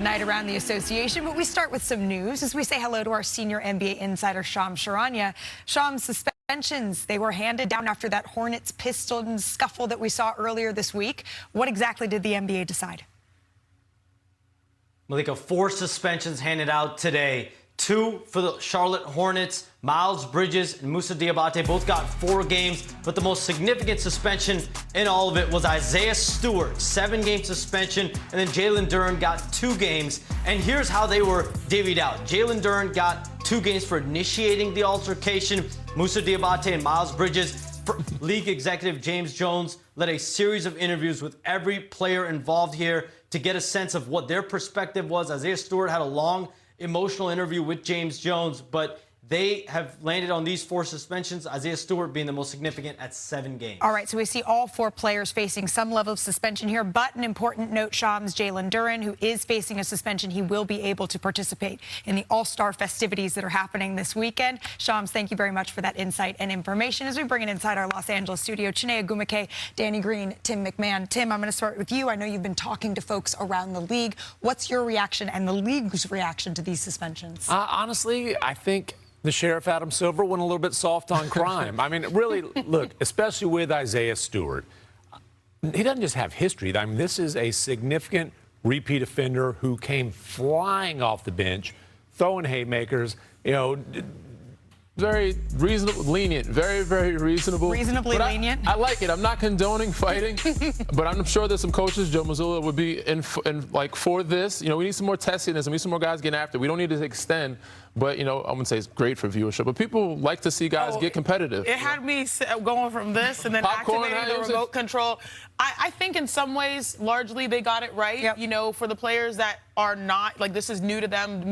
Night around the association, but we start with some news as we say hello to our senior NBA insider, Shams Charania. Shams, suspensions, they were handed down after that Hornets-Pistons scuffle that we saw earlier this week. What exactly did the NBA decide? Malika, 4 suspensions handed out today. 2 for the Charlotte Hornets. Miles Bridges and Musa Diabate both got 4 games, but the most significant suspension in all of it was Isaiah Stewart, 7-game suspension, and then Jalen Duren got 2 games. And here's how they were divvied out. Jalen Duren got 2 games for initiating the altercation. Musa Diabate and Miles Bridges. League executive James Jones led a series of interviews with every player involved here to get a sense of what their perspective was. Isaiah Stewart had a long emotional interview with James Jones, but they have landed on these 4 suspensions, Isaiah Stewart being the most significant at 7 games. All right, so we see all 4 players facing some level of suspension here, but an important note, Shams, Jalen Duren, who is facing a suspension, he will be able to participate in the All-Star festivities that are happening this weekend. Shams, thank you very much for that insight and information. As we bring it inside our Los Angeles studio, Chinea Gumake, Danny Green, Tim McMahon. Tim, I'm going to start with you. I know you've been talking to folks around the league. What's your reaction and the league's reaction to these suspensions? Honestly, I think the Sheriff Adam Silver went a little bit soft on crime. I mean, really, look, especially with Isaiah Stewart, he doesn't just have history. I mean, this is a significant repeat offender who came flying off the bench, throwing haymakers, you know, very reasonable, lenient, very, very reasonable. Reasonably lenient. I like it. I'm not condoning fighting, but I'm sure that some coaches, Joe Mazzulla, would be in like for this. You know, we need some more testiness and we need some more guys getting after it. We don't need to extend, but you know, I'm gonna say it's great for viewership. But people like to see guys get competitive. It had me going from this and then Popcorn, activating the remote control. I think in some ways, largely they got it right. Yep. You know, for the players that are not, like this is new to them,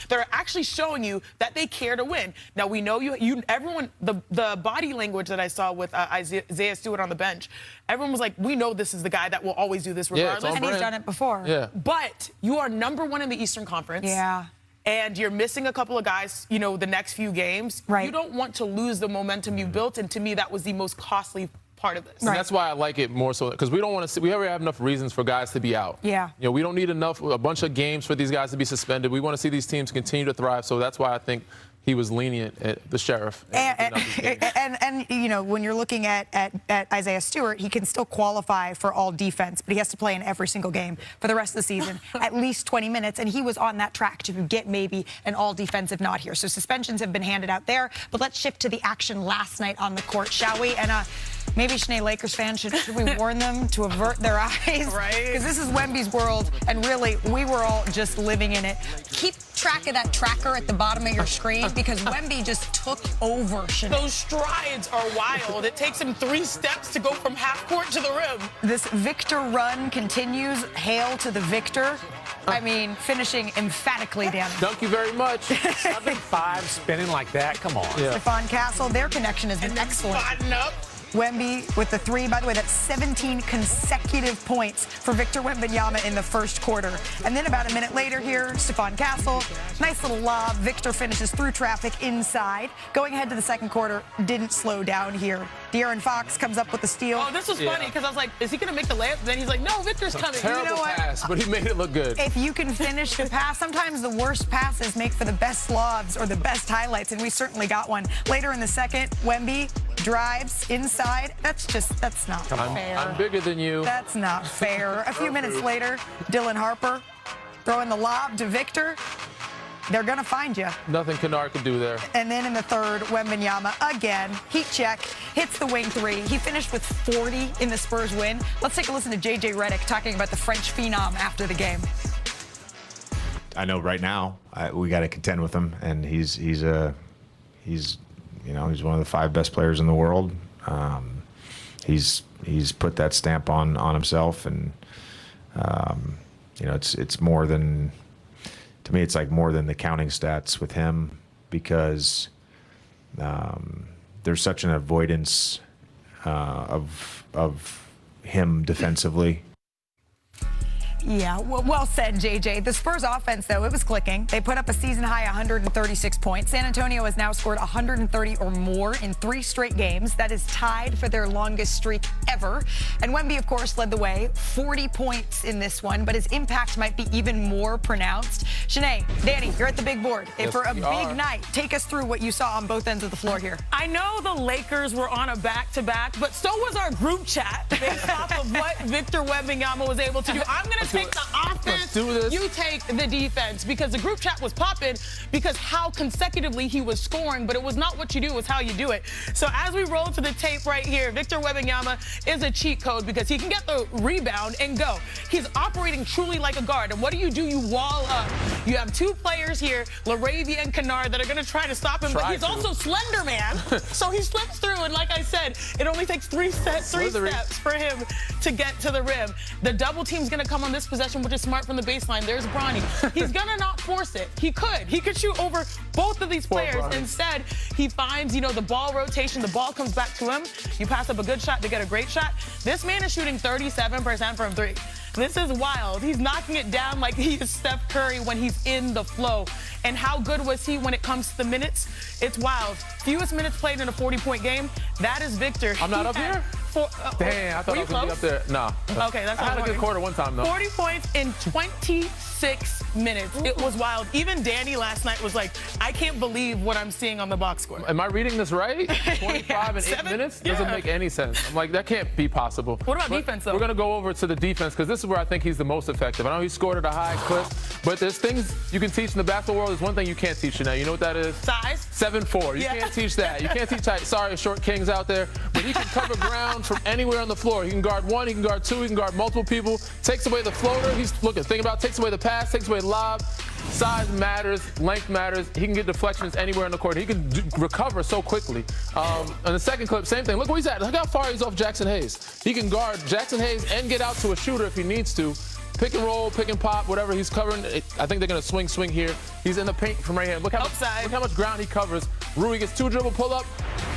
they're actually showing you that they care to win. Now we know everyone, the body language that I saw with Isaiah Stewart on the bench, everyone was like, we know this is the guy that will always do this regardless. And he's done it before. Yeah. But you are #1 in the Eastern Conference. Yeah. And you're missing a couple of guys, you know, the next few games. Right. You don't want to lose the momentum you built, and to me, that was the most costly part of this. And that's why I like it more so, because we don't want to see, we already have enough reasons for guys to be out. Yeah. You know, we don't need a bunch of games for these guys to be suspended. We want to see these teams continue to thrive, so that's why I think he was lenient at the Sheriff. And you know, when you're looking at Isaiah Stewart, he can still qualify for all defense, but he has to play in every single game for the rest of the season, at least 20 minutes, and he was on that track to get maybe an all defensive nod here. So suspensions have been handed out there, but let's shift to the action last night on the court, shall we? And maybe, Chinea, Lakers fans, should we warn them to avert their eyes? Right. Because this is Wemby's world, and really, we were all just living in it. Keep track of that tracker at the bottom of your screen, because Wemby just took over, Chinea. Those strides are wild. It takes him 3 steps to go from half court to the rim. This Victor run continues. Hail to the victor. I mean, finishing emphatically down. Thank you very much. 7-5 spinning like that, come on. Yeah. Stephon Castle, their connection has been excellent. Spotting up. Wemby with the 3. By the way, that's 17 consecutive points for Victor Wembanyama in the first quarter. And then about a minute later here, Stephon Castle, nice little lob. Victor finishes through traffic inside. Going ahead to the second quarter, didn't slow down here. De'Aaron Fox comes up with the steal. Oh, this was funny, because I was like, is he going to make the layup? Then he's like, no, Victor's coming. Terrible You know what? pass, but he made it look good. If you can finish the pass, sometimes the worst passes make for the best lobs or the best highlights, and we certainly got one. Later in the second, Wemby drives inside. That's not fair. I'm bigger than you. That's not fair. A few minutes later, Dylan Harper throwing the lob to Victor. They're going to find you. Nothing Kennard could do there. And then in the third, Wembanyama again, heat check, hits the wing 3. He finished with 40 in the Spurs win. Let's take a listen to J.J. Redick talking about the French phenom after the game. I know right now we got to contend with him, and he's you know, he's one of the 5 best players in the world. He's put that stamp on himself, and you know, it's more than, to me, it's like more than the counting stats with him, because there's such an avoidance of him defensively. Yeah, well said, JJ. The Spurs offense, though, it was clicking. They put up a season-high 136 points. San Antonio has now scored 130 or more in 3 straight games. That is tied for their longest streak ever. And Wemby, of course, led the way. 40 points in this one, but his impact might be even more pronounced. Shanae, Danny, you're at the big board. Yes, For a we big are. night, take us through what you saw on both ends of the floor here. I know the Lakers were on a back-to-back, but so was our group chat based off of what Victor Wembanyama was able to do. I'm going to take the offense. Let's do this. You take the defense, because the group chat was popping because how consecutively he was scoring, but it was not what you do, it was how you do it. So as we roll to the tape right here, Victor Wembanyama is a cheat code because he can get the rebound and go. He's operating truly like a guard. And what do? You wall up. You have 2 players here, LaRavia and Kennard, that are going to try to stop him, but he's also slender, man. So he slips through, and like I said, it only takes 3 steps for him to get to the rim. The double team's going to come on this possession, which is smart from the baseline. There's Bronny. He's going to not force it. He could shoot over both of these players. Instead, he finds, the ball rotation. The ball comes back to him. You pass up a good shot to get a great shot. This man is shooting 37% from 3. This is wild. He's knocking it down like he is Steph Curry when he's in the flow. And how good was he when it comes to the minutes? It's wild. Fewest minutes played in a 40-point game. That is Victor. I'm not up here? Damn, I thought I was going to be up there. Nah. Okay, that's I had a good quarter one time, though. 40 points in 26 minutes. It was wild. Even Danny last night was like, I can't believe what I'm seeing on the box score. Am I reading this right? 25 in 8 minutes? Doesn't make any sense. I'm like, that can't be possible. What about defense, though? We're going to go over to the defense because this is where I think he's the most effective. I know he scored at a high clip, but there's things you can teach in the basketball world. There's one thing you can't teach now. You know what that is? Size? 7'4". You can't teach that. You can't teach height. Sorry, short kings out there. But he can cover ground from anywhere on the floor. He can guard 1, he can guard 2, he can guard multiple people. Takes away the floater. Takes away the pass, takes away the lob. Size matters, length matters. He can get deflections anywhere on the court. He can recover so quickly. On the second clip, same thing. Look where he's at. Look how far he's off Jackson Hayes. He can guard Jackson Hayes and get out to a shooter if he needs to. Pick and roll, pick and pop, whatever he's covering. I think they're going to swing here. He's in the paint from right here. Look how much ground he covers. Rui gets 2 dribble pull up.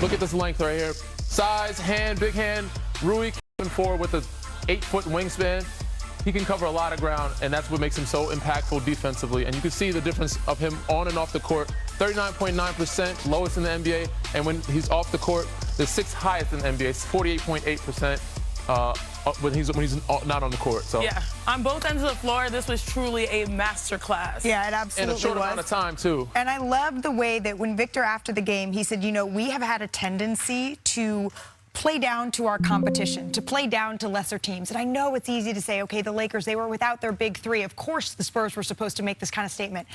Look at this length right here. Size, hand, big hand. Rui coming forward with a 8-foot wingspan. He can cover a lot of ground, and that's what makes him so impactful defensively. And you can see the difference of him on and off the court. 39.9%, lowest in the NBA. And when he's off the court, the 6th highest in the NBA, 48.8%. When he's not on the court. So yeah, on both ends of the floor, this was truly a masterclass. Yeah, it absolutely was. In a short amount of time, too. And I love the way that when Victor, after the game, he said, we have had a tendency to play down to our competition, to play down to lesser teams. And I know it's easy to say, okay, the Lakers, they were without their big 3. Of course, the Spurs were supposed to make this kind of statement.